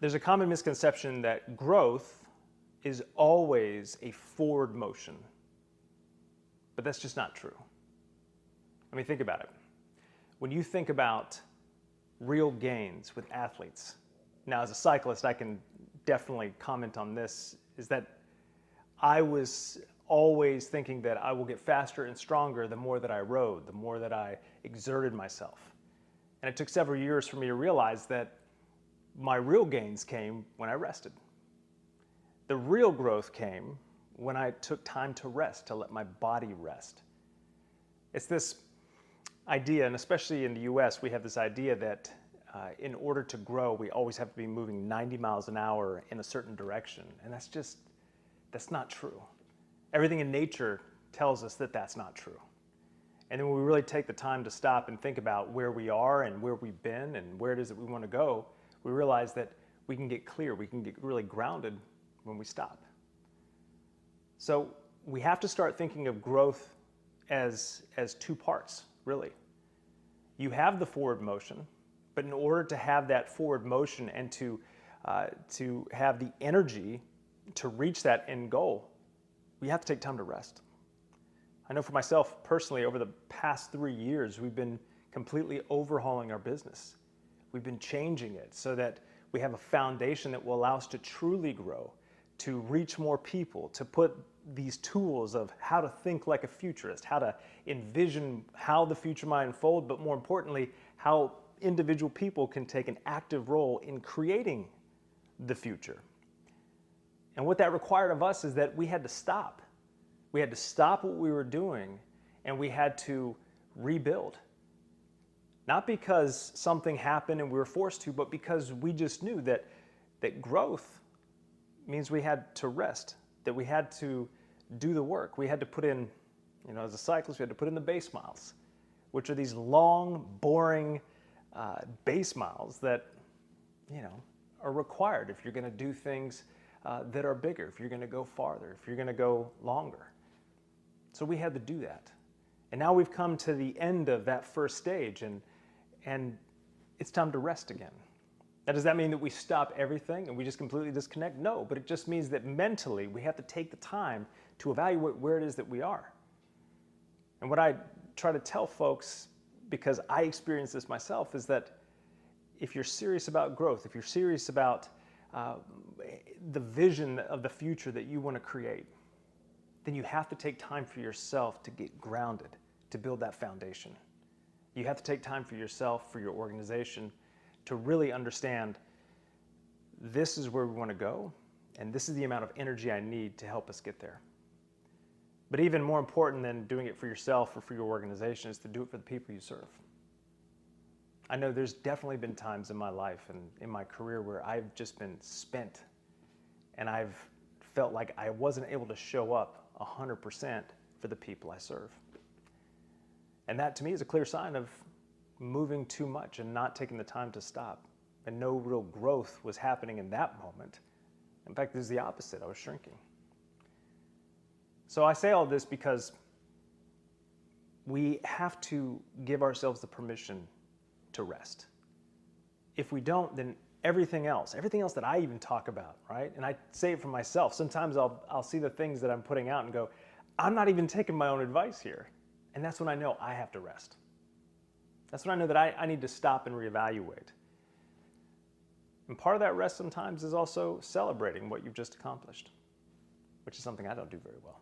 There's a common misconception that growth is always a forward motion, but that's just not true. I mean, think about it. When you think about real gains with athletes, now as a cyclist, I can definitely comment on this, is that I was always thinking that I will get faster and stronger the more that I rode, the more that I exerted myself. And it took several years for me to realize that my real gains came when I rested. The real growth came when I took time to rest, to let my body rest. It's this idea, and especially in the US, we have this idea that in order to grow, we always have to be moving 90 miles an hour in a certain direction. And that's not true. Everything in nature tells us that that's not true. And then when we really take the time to stop and think about where we are and where we've been and where it is that we want to go, we realize that we can get clear, we can get really grounded when we stop. So we have to start thinking of growth as two parts, really. You have the forward motion, but in order to have that forward motion and to have the energy to reach that end goal, we have to take time to rest. I know for myself personally, over the past 3 years, we've been completely overhauling our business. We've been changing it so that we have a foundation that will allow us to truly grow, to reach more people, to put these tools of how to think like a futurist, how to envision how the future might unfold, but more importantly, how individual people can take an active role in creating the future. And what that required of us is that we had to stop. We had to stop what we were doing and we had to rebuild. Not because something happened and we were forced to, but because we just knew that growth means we had to rest, that we had to do the work. We had to put in, as a cyclist, we had to put in the base miles, which are these long, boring base miles that, are required if you're going to do things that are bigger, if you're going to go farther, if you're going to go longer. So we had to do that. And now we've come to the end of that first stage and it's time to rest again. Now, does that mean that we stop everything and we just completely disconnect? No, but it just means that mentally we have to take the time to evaluate where it is that we are. And what I try to tell folks, because I experienced this myself, is that if you're serious about growth, if you're serious about the vision of the future that you want to create, then you have to take time for yourself to get grounded, to build that foundation. You have to take time for yourself, for your organization, to really understand this is where we want to go, and this is the amount of energy I need to help us get there. But even more important than doing it for yourself or for your organization is to do it for the people you serve. I know there's definitely been times in my life and in my career where I've just been spent and I've felt like I wasn't able to show up 100% for the people I serve. And that to me is a clear sign of moving too much and not taking the time to stop. And no real growth was happening in that moment. In fact, it was the opposite. I was shrinking. So I say all this because we have to give ourselves the permission to rest. If we don't, then everything else that I even talk about, right? And I say it for myself. Sometimes I'll see the things that I'm putting out and go, I'm not even taking my own advice here. And that's when I know I have to rest. That's when I know that I need to stop and reevaluate. And part of that rest sometimes is also celebrating what you've just accomplished, which is something I don't do very well.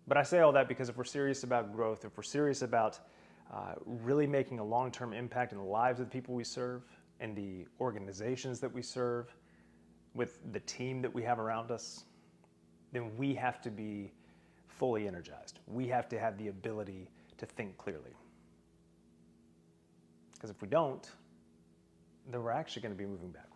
But I say all that because if we're serious about growth, if we're serious about really making a long-term impact in the lives of the people we serve and the organizations that we serve, with the team that we have around us, then we have to be fully energized. We have to have the ability to think clearly. Because if we don't, then we're actually going to be moving backwards.